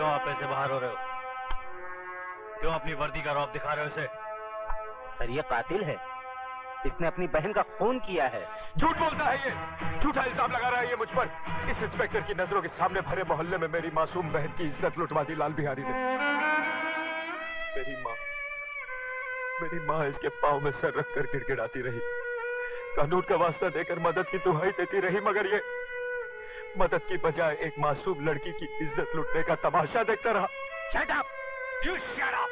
क्यों आप ऐसे बाहर हो रहे हो? क्यों अपनी वर्दी का रौब दिखा रहे हो इसे? सर ये कातिल है, इसने अपनी बहन का खून किया है। झूठ बोलता है ये, झूठा इल्जाम लगा रहा है ये मुझ पर। इस इंस्पेक्टर की नजरों के सामने भरे मोहल्ले में मेरी मासूम बहन की इज्जत लुटवा दी लाल बिहारी ने। मेरी माँ इसके पाँव में सर रखकर गिड़गिड़ाती रही, कानून का वास्ता देकर मदद की दुहाई देती रही, मगर ये मदद की बजाय एक मासूम लड़की की इज्जत लुटने का तमाशा देखता रहा। Shut up! You shut up!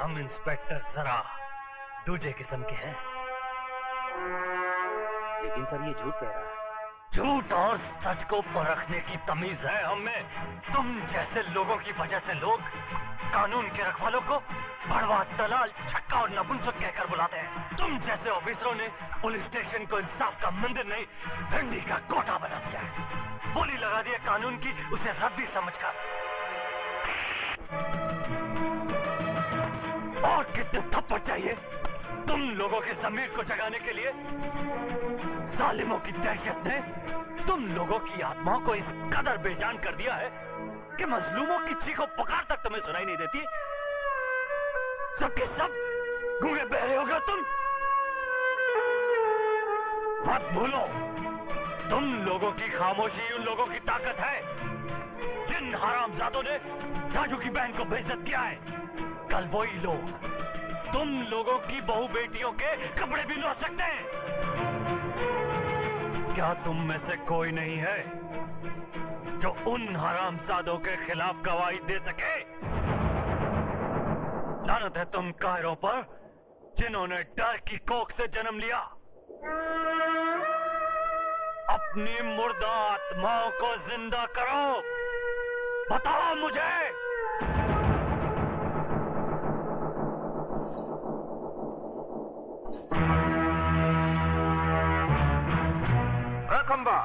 हम इंस्पेक्टर जरा दूजे किस्म के हैं। लेकिन सर ये झूठ कह रहा है। झूठ और सच को परखने की तमीज है हम में। तुम जैसे लोगों की वजह से लोग कानून के रखवालों को भड़वा, दलाल, छक्का और नपुंसक कहकर बुलाते हैं। तुम जैसे ऑफिसरों ने पुलिस स्टेशन को इंसाफ का मंदिर नहीं, भिंडी का कोटा बना दिया है। बोली लगा दी है कानून की, उसे रद्दी समझकर। और कितने थप्पड़ चाहिए तुम लोगों के जमीर को जगाने के लिए? जालिमों की दहशत ने तुम लोगों की आत्माओं को इस कदर बेजान कर दिया है कि मजलूमों की चीखों पुकार तक तुम्हें सुनाई नहीं देती। सबके सब गूंगे बहरे हो गए तुम। मत भूलो, तुम लोगों की खामोशी उन लोगों की ताकत है जिन हरामजादों ने राजू की बहन को बेइज्जत किया है। कल वही लोग तुम लोगों की बहू बेटियों के कपड़े भी धो सकते हैं। क्या तुम में से कोई नहीं है जो उन हरामजादों के खिलाफ गवाही दे सके? लानत है तुम कायरों पर जिन्होंने डर की कोख से जन्म लिया। अपनी मुर्दा आत्माओं को जिंदा करो। बताओ मुझे। खंबा,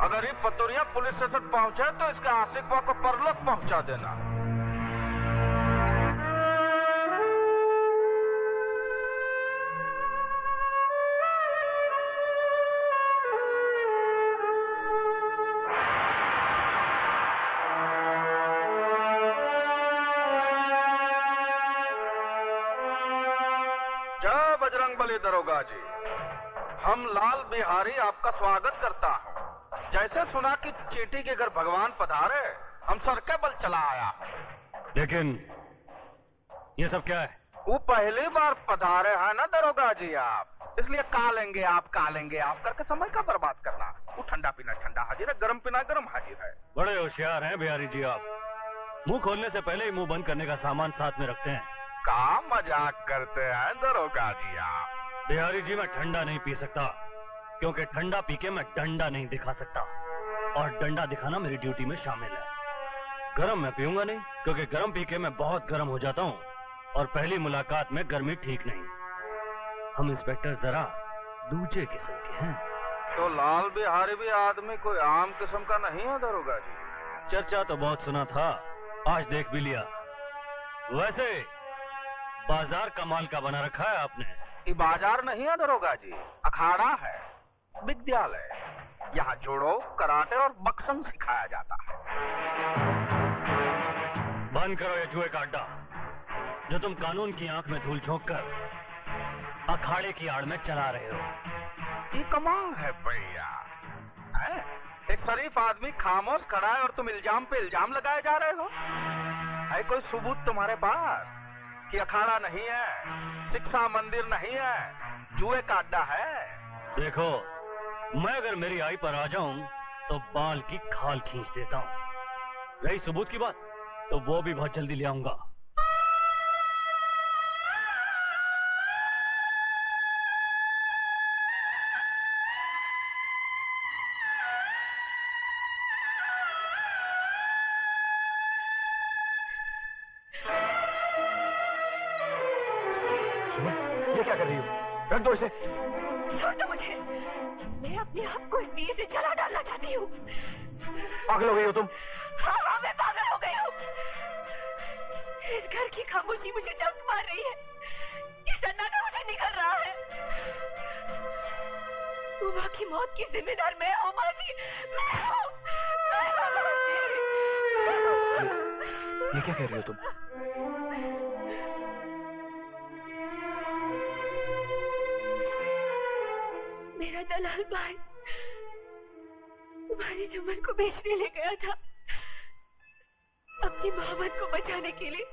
अगर ये पतोरिया पुलिस स्टेशन पहुंचे तो इसके आशिकवा को परलोक पहुंचा देना। जय बजरंगबली दरोगा जी, हम लाल बिहारी आपका स्वागत करता हूँ। जैसे सुना कि चींटी के घर भगवान पधारे, हम सर के बल चला आया हूँ। लेकिन ये सब क्या है? वो पहली बार पधारे हैं ना दरोगा जी आप, इसलिए कालेंगे आप करके समय का बर्बाद करना। वो ठंडा पीना ठंडा हाजिर है, गरम पीना गरम हाजिर है। बड़े होशियार हैं बिहारी जी आप। मुंह खोलने से पहले ही मुंह बंद करने का सामान साथ में रखते हैं। का मजाक करते हैं दरोगा जी आप? बिहारी जी मैं ठंडा नहीं पी सकता, क्योंकि ठंडा पी के मैं डंडा नहीं दिखा सकता, और डंडा दिखाना मेरी ड्यूटी में शामिल है। गरम मैं पीऊंगा नहीं, क्योंकि गरम पी के मैं बहुत गरम हो जाता हूँ, और पहली मुलाकात में गर्मी ठीक नहीं। हम इंस्पेक्टर जरा दूजे किस्म के हैं। तो लाल बिहारी भी आदमी कोई आम किस्म का नहीं है दरोगा जी? चर्चा तो बहुत सुना था, आज देख भी लिया। वैसे बाजार कमाल का बना रखा है आपने। ये बाजार नहीं है दरोगा जी, अखाड़ा है, विद्यालय। यहाँ जोड़ो, कराटे और बक्सम सिखाया जाता है। बंद करो ये जुए का अड्डा, जो तुम कानून की आंख में धूल झोंक कर अखाड़े की आड़ में चला रहे हो। ये कमाल है भैया, एक शरीफ आदमी खामोश खड़ा है और तुम इल्जाम पे इल्जाम लगाए जा रहे हो। है कोई सबूत तुम्हारे पास कि अखाड़ा नहीं है, शिक्षा मंदिर नहीं है, जुए का अड्डा है? देखो, मैं अगर मेरी आई पर आ जाऊं तो बाल की खाल खींच देता हूं। रही सबूत की बात, तो वो भी बहुत जल्दी ले आऊंगा। ये क्या कर रही हो? रख दो इसे। छोड़ दो मुझे, मैं अपने आप को इस दिए से जला डालना चाहती हूँ। पागल हो गई हो तुम? हाँ, मैं पागल हो गई हूँ। इस घर की खामोशी मुझे जब्त मार रही है, ये सन्नाटा मुझे निकल रहा है। उमा की मौत की जिम्मेदार मैं हूँ माँ जी, मैं हूँ माँ जी। ये क्या कह रही हो तुम? मेरा दलाल भाई तुम्हारी जुम्मन को बेचने ले गया था। अपनी मोहब्बत को बचाने के लिए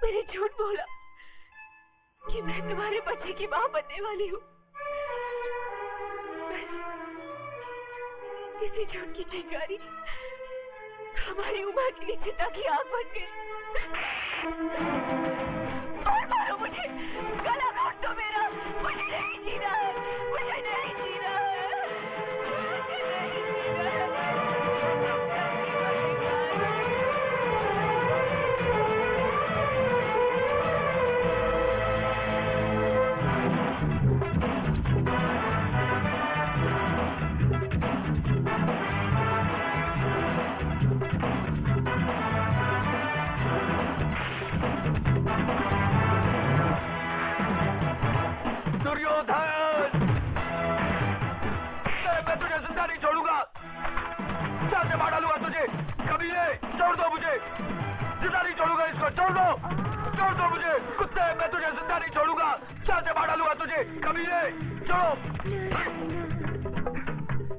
मैंने झूठ बोला कि मैं तुम्हारे बच्चे की मां बनने वाली हूँ। बस इसी झूठ की चिंगारी हमारी उम्र के लिए चिता की आग बन गई। और मारो मुझे, गला काट दो मेरा, मुझे नहीं जीना है, मुझे नहीं जीना है, मुझे नहीं जीना है।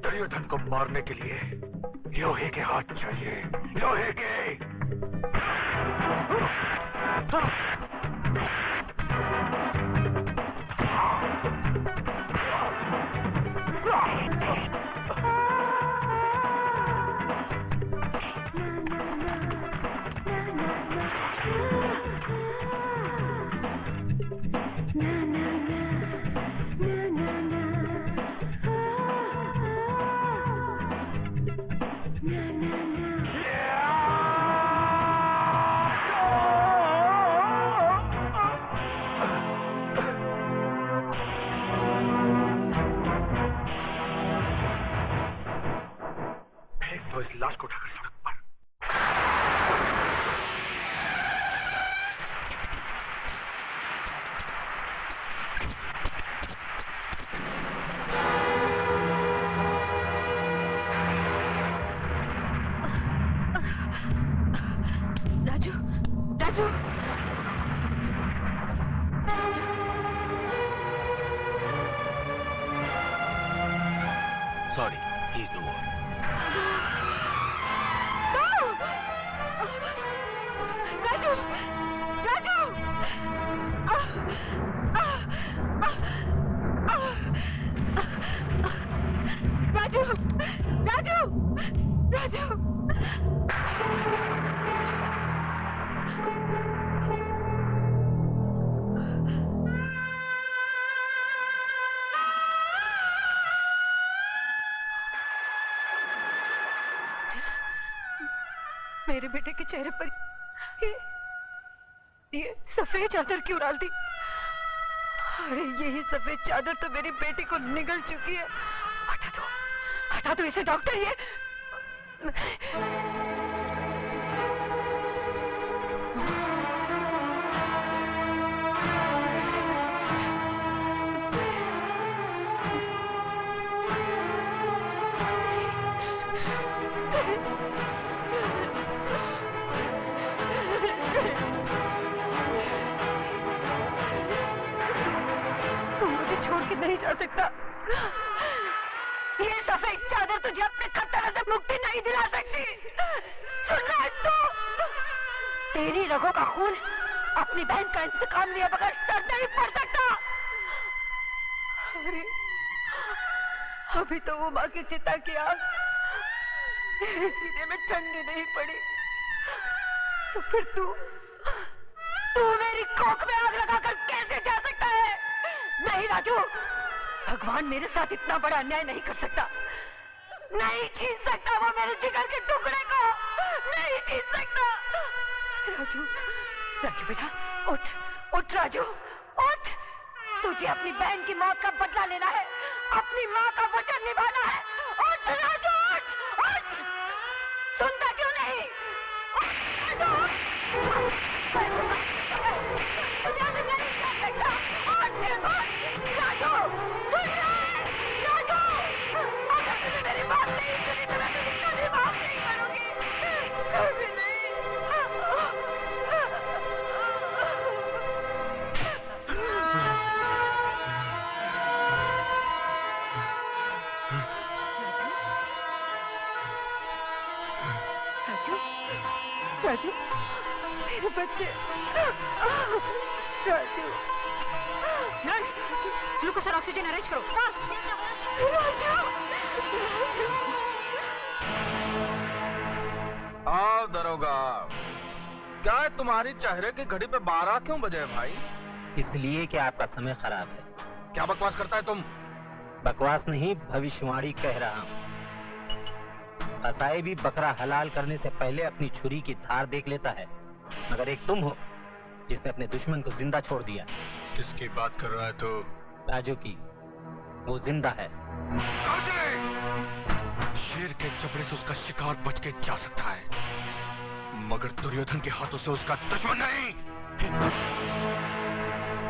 दुर्योधन को मारने के लिए लोहे के हाथ चाहिए, लोहे के। इस लाश को उठाकर सड़क पर। Raju, Raju, sorry, please do what. Raju, Raju, Raju, Raju, Raju. मेरे बेटे के चेहरे पर ये सफेद चादर क्यों डाल दी? अरे यही सफेद चादर तो मेरी बेटी को निगल चुकी है। हटा दो इसे डॉक्टर। ये नहीं जा सकता। ये सफेद चादर तुझे अपने खतरे से मुक्ति नहीं दिला सकती। सुन रहा है तू? तेरी रगों का खून अपनी बहन का इंतकाम लिए बगैर सर नहीं पड़ सकता। अरे अभी तो वो माँ की चिता की आग सीने में ठंडी नहीं पड़ी, तो फिर तू मेरी कोख में आग लगाकर कैसे जा सकता है? नहीं राजू, भगवान मेरे साथ इतना बड़ा अन्याय नहीं कर सकता। नहीं छीन सकता वो मेरे जिगर के टुकड़े को, नहीं छीन सकता। राजू, राजू बेटा उठ, उठ राजू, उठ। तुझे अपनी बहन की मौत का बदला लेना है, अपनी माँ का वचन निभाना है। उठ राजू, उठ, उठ। सुनता क्यों नहीं? तुझे नहीं कर सकता। मेरी बात नहीं सुनी तो मैं तुझे कभी माफ नहीं करूंगी, कभी नहीं। राजू, नर्स, ग्लूकोज और ऑक्सीजन अरेंज करो, फास्ट। राजू, आओ दरोगा, क्या है तुम्हारी चेहरे की घड़ी पे 12 क्यों बजे भाई? इसलिए कि आपका समय खराब है। क्या बकवास करता है तुम? बकवास नहीं, भविष्यवाणी कह रहा हूँ। कसाई भी बकरा हलाल करने से पहले अपनी छुरी की धार देख लेता है, मगर एक तुम हो जिसने अपने दुश्मन को जिंदा छोड़ दिया। किसकी बात कर रहा है तू? राजू की। वो जिंदा है। शेर के चपड़े से उसका शिकार बच के जा सकता है, मगर दुर्योधन के हाथों से उसका दुश्मन नहीं।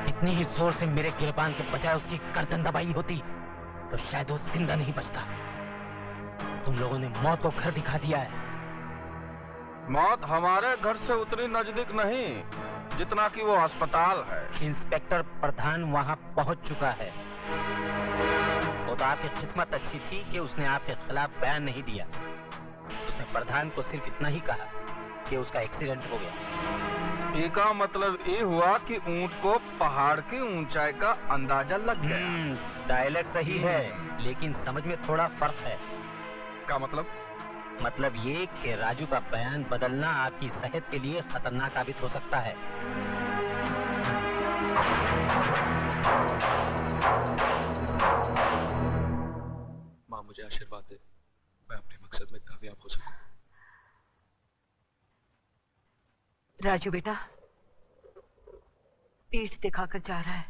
इतनी ही जोर से मेरे गिरबान के बजाय उसकी गर्दन दबाई होती तो शायद वो जिंदा नहीं बचता। तुम लोगों ने मौत को घर दिखा दिया है। मौत हमारे घर से उतनी नजदीक नहीं जितना कि वो अस्पताल है। इंस्पेक्टर प्रधान वहां पहुंच चुका है। वो तो आपकी किस्मत अच्छी थी कि उसने आपके खिलाफ बयान नहीं दिया। उसने प्रधान को सिर्फ इतना ही कहा कि उसका एक्सीडेंट हो गया। इसका मतलब ये हुआ कि ऊंट को पहाड़ की ऊंचाई का अंदाजा लग गया। डायलॉग सही है, लेकिन समझ में थोड़ा फर्क है। क्या मतलब? मतलब ये कि राजू का बयान बदलना आपकी सेहत के लिए खतरनाक साबित हो सकता है। माँ, मुझे आशीर्वाद दे, मैं अपने मकसद में कामयाब हो सकूं। राजू बेटा, पीठ दिखाकर जा रहा है,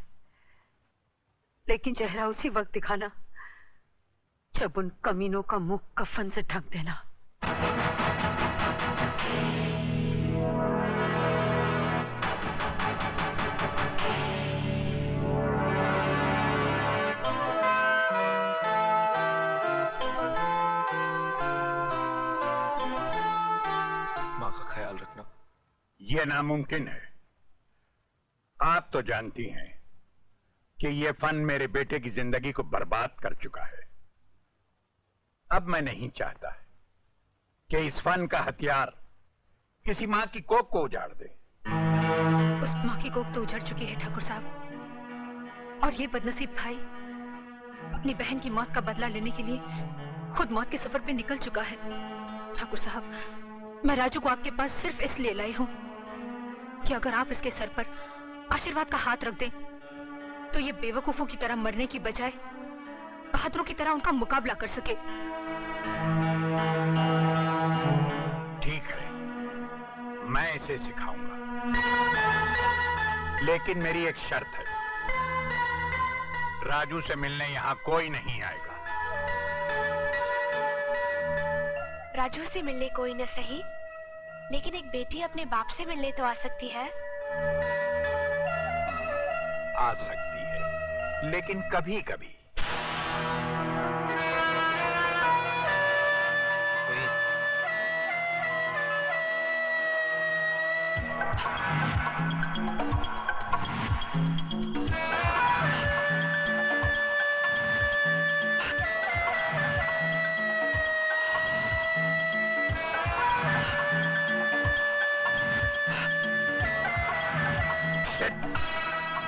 लेकिन चेहरा उसी वक्त दिखाना जब उन कमीनों का मुंह कफन से ढक देना। माँ का ख्याल रखना। ये नामुमकिन है। आप तो जानती हैं कि ये फन मेरे बेटे की जिंदगी को बर्बाद कर चुका है। अब मैं नहीं चाहता कि इस फन का हथियार किसी मां की कोख को उजाड़ दे। उस मां की कोख तो उजड़ चुकी है ठाकुर साहब, और ये बदनसीब भाई अपनी बहन की मौत का बदला लेने के लिए खुद मौत के सफर पे निकल चुका है। ठाकुर साहब, मैं राजू को आपके पास सिर्फ इसलिए लाई हूं कि अगर आप इसके सर पर आशीर्वाद का हाथ रख दें तो ये बेवकूफों की तरह मरने की बजाय बहादुरों की तरह उनका मुकाबला कर सके। ठीक है, मैं इसे सिखाऊंगा, लेकिन मेरी एक शर्त है। राजू से मिलने यहां कोई नहीं आएगा। राजू से मिलने कोई न सही, लेकिन एक बेटी अपने बाप से मिलने तो आ सकती है। आ सकती है, लेकिन कभी कभी।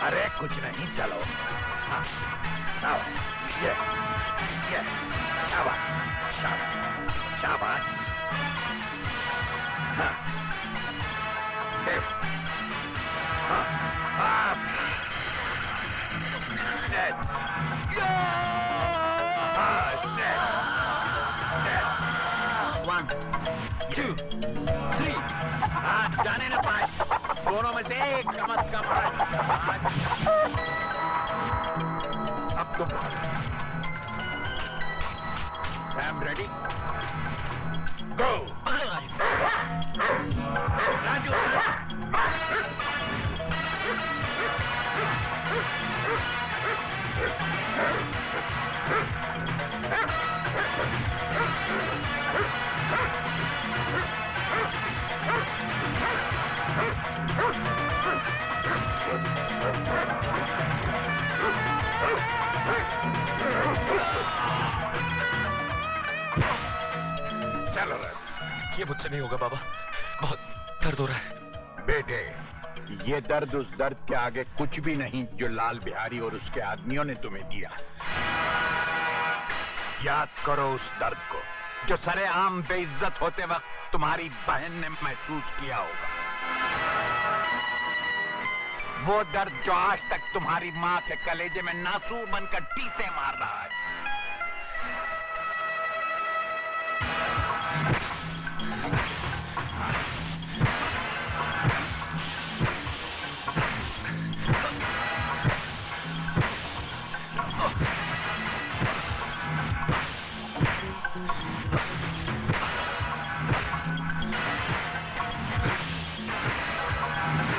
अरे कुछ नहीं, चलो। हाँ, ये, शाबाश, शाबाश, शाबाश। हाँ, हाँ, हाँ, dead. हाँ, dead. 1, 2, 3. हाँ, जाने न पाए, दोनों में से एक कम से कम। अब तुम सैम रेडी? गो! राजू! चलो राजू। ये मुझसे नहीं होगा बाबा, बहुत दर्द हो रहा है। बेटे, ये दर्द उस दर्द के आगे कुछ भी नहीं जो लाल बिहारी और उसके आदमियों ने तुम्हें दिया। याद करो उस दर्द को जो सरेआम बेइज्जत होते वक्त तुम्हारी बहन ने महसूस किया होगा। वो दर्द जो आज तक तुम्हारी मां के कलेजे में नासूर बनकर टीसे मार रहा है।